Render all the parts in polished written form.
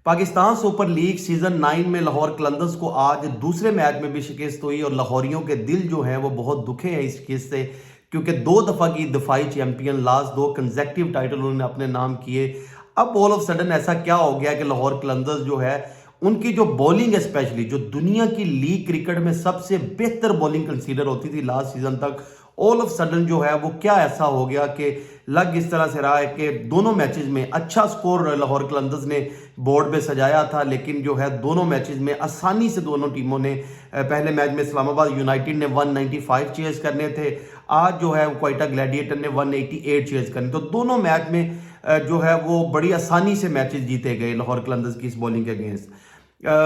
Pakistan super league season 9 میں لاہور قلندرز کو آج دوسرے میچ میں بھی شکست ہوئی اور لاہوریوں کے دل جو ہیں وہ بہت دکھے ہیں اس شکست سے، کیونکہ 2 دفعہ کی دفاعی چیمپئن لاسٹ 2 کنزیکٹیو ٹائٹل انہوں نے اپنے نام کیے۔ اب آل آف سڈن ایسا کیا ہو گیا کہ لاہور قلندرز جو ہے ان کی جو بولنگ اسپیشلی جو دنیا کی لیگ کرکٹ میں سب سے بہتر بولنگ کنسیڈر ہوتی تھی لاسٹ سیزن تک، آل آف سڈن جو ہے وہ کیا ایسا ہو گیا کہ لگ اس طرح سے رہا ہے کہ دونوں میچز میں اچھا سکور لاہور قلندرز نے بورڈ پہ سجایا تھا، لیکن جو ہے دونوں میچز میں آسانی سے دونوں ٹیموں نے پہلے میچ میں اسلام آباد یونائٹڈ نے 195 چیز کرنے تھے، آج جو ہے کوئٹہ گلیڈیٹر نے 188 چیز کرنے، تو دونوں میچ میں جو ہے وہ بڑی آسانی سے میچز جیتے گئے لاہور قلندرز کی اس بولنگ کے اگینسٹ۔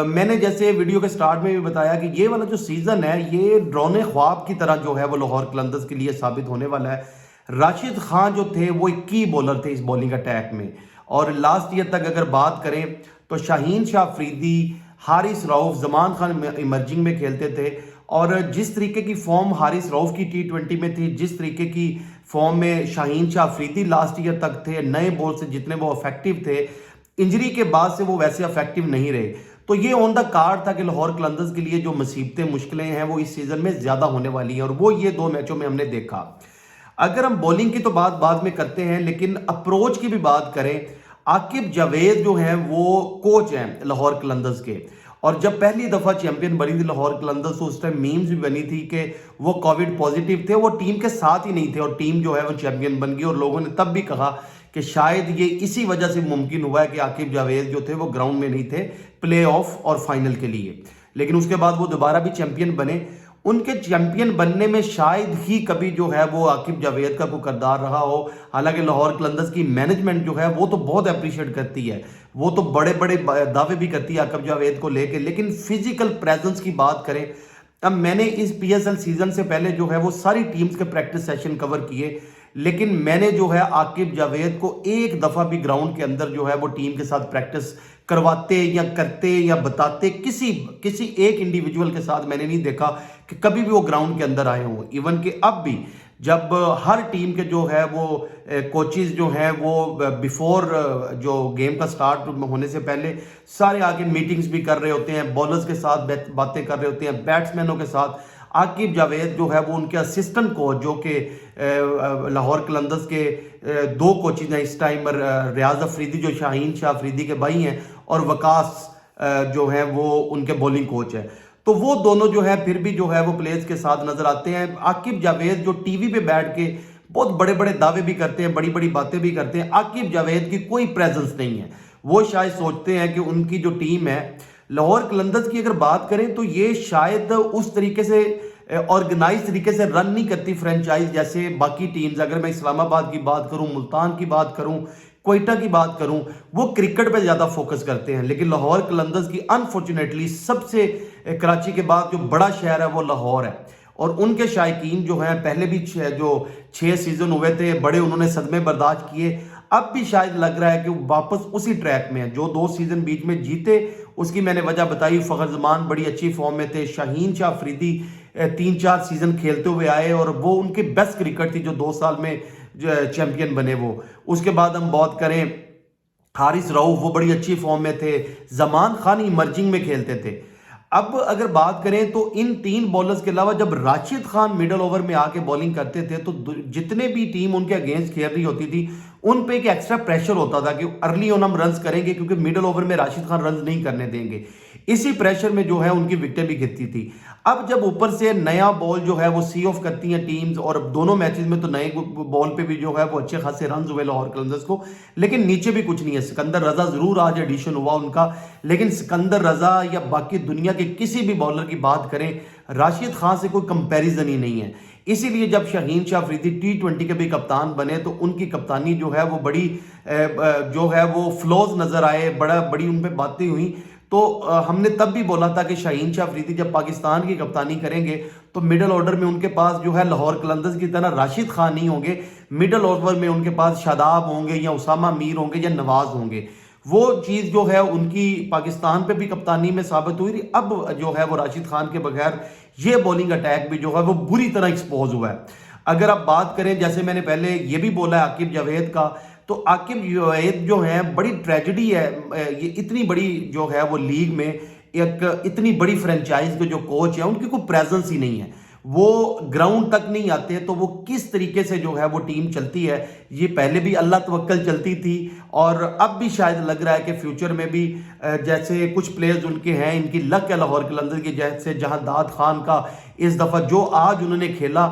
میں نے جیسے ویڈیو کے سٹارٹ میں بھی بتایا کہ یہ والا جو سیزن ہے یہ ڈرونے خواب کی طرح جو ہے وہ لاہور قلندرز کے لیے ثابت ہونے والا ہے۔ راشد خان جو تھے وہ ایک کی بولر تھے اس بولنگ اٹیک میں، اور لاسٹ ایئر تک اگر بات کریں تو شاہین شاہ افریدی، حارث رؤف، زمان خان ایمرجنگ میں کھیلتے تھے، اور جس طریقے کی فارم حارث رؤف کی T20 میں تھی، جس طریقے کی فارم میں شاہین شاہ افریدی لاسٹ ایئر تک تھے، نئے بول سے جتنے وہ افیکٹو تھے، انجری کے بعد سے وہ ویسے افیکٹو نہیں رہے، تو یہ آن دا کارڈ تھا کہ لاہور قلندرز کے لیے جو مصیبتیں مشکلیں ہیں وہ اس سیزن میں زیادہ ہونے والی ہیں، اور وہ یہ 2 میچوں میں ہم نے دیکھا۔ اگر ہم بولنگ کی تو بات بعد میں کرتے ہیں، لیکن اپروچ کی بھی بات کریں، عاقب جاوید جو ہیں وہ کوچ ہیں لاہور قلندرز کے، اور جب پہلی دفعہ چیمپئن بنی تھی لاہور قلندرز تو اس ٹائم میمز بھی بنی تھی کہ وہ کووڈ پازیٹیو تھے، وہ ٹیم کے ساتھ ہی نہیں تھے، اور ٹیم جو ہے وہ چیمپئن بن گئی، اور لوگوں نے تب بھی کہا کہ شاید یہ اسی وجہ سے ممکن ہوا ہے کہ عاقب جاوید جو تھے وہ گراؤنڈ میں نہیں تھے پلے آف اور فائنل کے لیے، لیکن اس کے بعد وہ دوبارہ بھی چیمپئن بنے۔ ان کے چیمپئن بننے میں شاید ہی کبھی جو ہے وہ عاقب جاوید کا کوئی کردار رہا ہو، حالانکہ لاہور قلندرز کی مینجمنٹ جو ہے وہ تو بہت اپریشیٹ کرتی ہے، وہ تو بڑے بڑے دعوے بھی کرتی ہے عاقب جاوید کو لے کے، لیکن فزیکل پریزنس کی بات کریں، اب میں نے اس PSL سیزن سے پہلے جو ہے وہ ساری ٹیمز کے پریکٹس سیشن کور کیے، لیکن میں نے جو ہے عاقب جاوید کو ایک دفعہ بھی گراؤنڈ کے اندر جو ہے وہ ٹیم کے ساتھ پریکٹس کرواتے یا کرتے یا بتاتے کسی ایک انڈیویجول کے ساتھ میں نے نہیں دیکھا کہ کبھی بھی وہ گراؤنڈ کے اندر آئے ہوں، ایون کہ اب بھی جب ہر ٹیم کے جو ہے وہ کوچز جو ہیں وہ بیفور جو گیم کا سٹارٹ ہونے سے پہلے سارے آگے میٹنگز بھی کر رہے ہوتے ہیں، بولرز کے ساتھ باتیں کر رہے ہوتے ہیں، بیٹسمینوں کے ساتھ۔ عاقب جاوید جو ہے وہ ان کے اسسٹنٹ کوچ جو کہ لاہور قلندرز کے 2 کوچز ہیں اس ٹائم، ریاض افریدی جو شاہین شاہ افریدی کے بھائی ہیں، اور وقاص جو ہیں وہ ان کے بولنگ کوچ ہیں، تو وہ دونوں جو ہے پھر بھی جو ہے وہ پلیئرز کے ساتھ نظر آتے ہیں۔ عاقب جاوید جو ٹی وی پہ بیٹھ کے بہت بڑے بڑے دعوے بھی کرتے ہیں، بڑی بڑی باتیں بھی کرتے ہیں، عاقب جاوید کی کوئی پریزنس نہیں ہے، وہ شاید سوچتے ہیں کہ ان کی جو ٹیم ہے لاہور قلندرز کی اگر بات کریں تو یہ شاید اس طریقے سے آرگنائز طریقے سے رن نہیں کرتی فرینچائز جیسے باقی ٹیمز، اگر میں اسلام آباد کی بات کروں، ملتان کی بات کروں، کوئٹہ کی بات کروں، وہ کرکٹ پہ زیادہ فوکس کرتے ہیں، لیکن لاہور قلندرز کی انفارچونیٹلی سب سے کراچی کے بعد جو بڑا شہر ہے وہ لاہور ہے، اور ان کے شائقین جو ہیں پہلے بھی جو 6 سیزن ہوئے تھے بڑے انہوں نے صدمے برداشت کیے، اب بھی شاید لگ رہا ہے کہ واپس اسی ٹریک میں ہیں، جو 2 سیزن بیچ میں جیتے اس کی میں نے وجہ بتائی، فخر زمان بڑی اچھی فارم میں تھے، شاہین شاہ افریدی 3-4 سیزن کھیلتے ہوئے آئے اور وہ ان کی بیسٹ کرکٹ تھی جو 2 سال میں چیمپئن بنے وہ۔ اس کے بعد ہم بات کریں حارث رؤف، وہ بڑی اچھی فارم میں تھے، زمان خان ایمرجنگ میں کھیلتے تھے۔ اب اگر بات کریں تو ان 3 بولرز کے علاوہ جب راشد خان میڈل اوور میں آ کے بولنگ کرتے تھے تو جتنے بھی ٹیم ان کے اگینسٹ کھیل رہی ہوتی تھی ان پہ ایک ایکسٹرا پریشر ہوتا تھا کہ ارلی آن ہم رنز کریں گے کیونکہ میڈل اوور میں راشد خان رنز نہیں کرنے دیں گے، اسی پریشر میں جو ہے ان کی وکٹیں بھی گرتی تھی۔ اب جب اوپر سے نیا بال جو ہے وہ سی آف کرتی ہیں ٹیمز، اور دونوں میچز میں تو نئے بال پہ بھی جو ہے وہ اچھے خاصے رنز ہوئے لاہور قلندرز کو، لیکن نیچے بھی کچھ نہیں ہے۔ سکندر رضا ضرور آج ایڈیشن ہوا ان کا، لیکن سکندر رضا یا باقی دنیا کے کسی بھی بالر کی بات کریں راشد خان سے کوئی کمپیریزن ہی نہیں ہے، اسی لیے جب شاہین شاہ افریدی T20 کے بھی کپتان بنے تو ان کی کپتانی جو ہے وہ بڑی جو ہے وہ فلوز نظر آئے، بڑی ان پہ باتیں ہوئیں، تو ہم نے تب بھی بولا تھا کہ شاہین شاہ افریدی جب پاکستان کی کپتانی کریں گے تو مڈل آرڈر میں ان کے پاس جو ہے لاہور قلندرز کی طرح راشد خان نہیں ہوں گے، مڈل آرڈر میں ان کے پاس شاداب ہوں گے یا اسامہ میر ہوں گے یا نواز ہوں گے۔ وہ چیز جو ہے ان کی پاکستان پہ بھی کپتانی میں ثابت ہوئی، اب جو ہے وہ راشد خان کے بغیر یہ بولنگ اٹیک بھی جو ہے وہ بری طرح ایکسپوز ہوا ہے۔ اگر آپ بات کریں جیسے میں نے پہلے یہ بھی بولا ہے عاقب جاوید کا، تو عاقب جوید جو ہیں بڑی ٹریجڈی ہے، یہ اتنی بڑی جو ہے وہ لیگ میں ایک اتنی بڑی فرنچائز کے جو کوچ ہیں ان کی کوئی پریزنس ہی نہیں ہے، وہ گراؤنڈ تک نہیں آتے، تو وہ کس طریقے سے جو ہے وہ ٹیم چلتی ہے، یہ پہلے بھی اللہ توکل چلتی تھی اور اب بھی شاید لگ رہا ہے کہ فیوچر میں بھی جیسے کچھ پلیئرز ان کے ہیں، ان کی لک ہے لاہور قلندرز کی، جیسے جہانداد خان کا اس دفعہ جو آج انہوں نے کھیلا،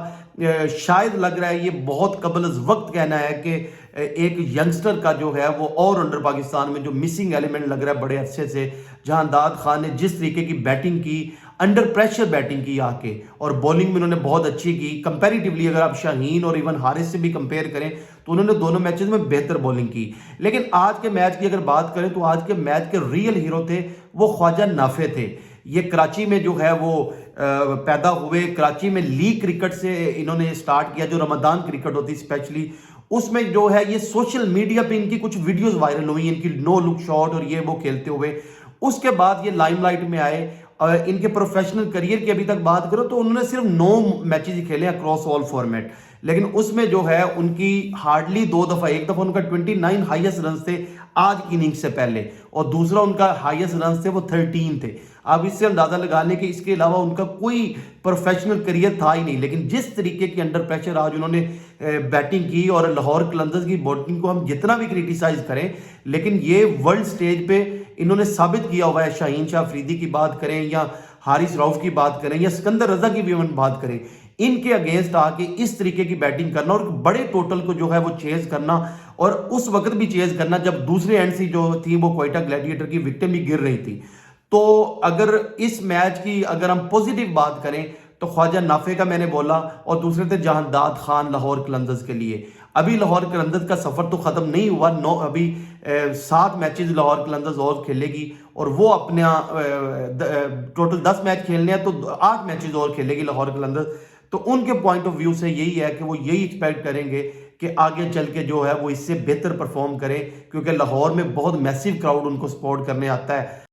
شاید لگ رہا ہے یہ بہت قبل از وقت کہنا ہے کہ ایک ینگسٹر کا جو ہے وہ اور انڈر پاکستان میں جو مسنگ ایلیمنٹ لگ رہا ہے بڑے عرصے سے، جہانداد خان نے جس طریقے کی بیٹنگ کی، انڈر پریشر بیٹنگ کی آ کے، اور بولنگ میں انہوں نے بہت اچھی کی کمپیریٹیولی، اگر آپ شاہین اور ایون حارث سے بھی کمپیئر کریں تو انہوں نے دونوں میچز میں بہتر بولنگ کی۔ لیکن آج کے میچ کی اگر بات کریں تو آج کے میچ کے ریئل ہیرو تھے وہ خواجہ نافع تھے۔ یہ کراچی میں جو ہے وہ پیدا ہوئے، کراچی میں لیگ کرکٹ سے انہوں نے سٹارٹ کیا، جو رمضان کرکٹ ہوتی اسپیشلی، اس میں جو ہے یہ سوشل میڈیا پہ ان کی کچھ ویڈیوز وائرل ہوئی، ان کی نو لک شاٹ اور یہ وہ کھیلتے ہوئے، اس کے بعد یہ لائم لائٹ میں آئے۔ ان کے پروفیشنل کریئر کی ابھی تک بات کرو تو انہوں نے صرف 9 میچز ہی کھیلے اکراس آل فارمیٹ، لیکن اس میں جو ہے ان کی ہارڈلی 2 دفعہ، ایک دفعہ ان کا 29 ہائیسٹ رنز تھے آج کی اننگ سے پہلے، اور دوسرا ان کا ہائیسٹ رنز تھے وہ 13 تھے۔ آپ اس سے اندازہ لگا لیں کہ اس کے علاوہ ان کا کوئی پروفیشنل کریئر تھا ہی نہیں، لیکن جس طریقے کی انڈر پریشر آج انہوں نے بیٹنگ کی، اور لاہور قلندرز کی بولنگ کو ہم جتنا بھی کریٹیسائز کریں، لیکن یہ ورلڈ سٹیج پہ انہوں نے ثابت کیا ہوا ہے۔ شاہین شاہ افریدی کی بات کریں یا حارث رؤف کی بات کریں یا سکندر رضا کی بھی ہم بات کریں، ان کے اگینسٹ آ کے اس طریقے کی بیٹنگ کرنا اور بڑے ٹوٹل کو جو ہے وہ چیز کرنا، اور اس وقت بھی چیز کرنا جب دوسرے اینڈ سے جو تھی وہ کوئٹہ گلیڈیٹر کی وکٹیں بھی گر رہی تھی۔ تو اگر اس میچ کی اگر ہم پوزیٹیو بات کریں تو خواجہ نافع کا میں نے بولا، اور دوسرے تھے جہانداد خان لاہور قلندرز کے لیے۔ ابھی لاہور قلندرز کا سفر تو ختم نہیں ہوا، ابھی 7 میچز لاہور قلندرز اور کھیلے گی، اور وہ اپنا ٹوٹل 10 میچ کھیلنے ہیں تو 8 میچز اور کھیلے گی لاہور قلندرز۔ تو ان کے پوائنٹ آف ویو سے یہی ہے کہ وہ یہی ایکسپیکٹ کریں گے کہ آگے چل کے جو ہے وہ اس سے بہتر پرفارم کریں، کیونکہ لاہور میں بہت میسیو کراؤڈ ان کو سپورٹ کرنے آتا ہے۔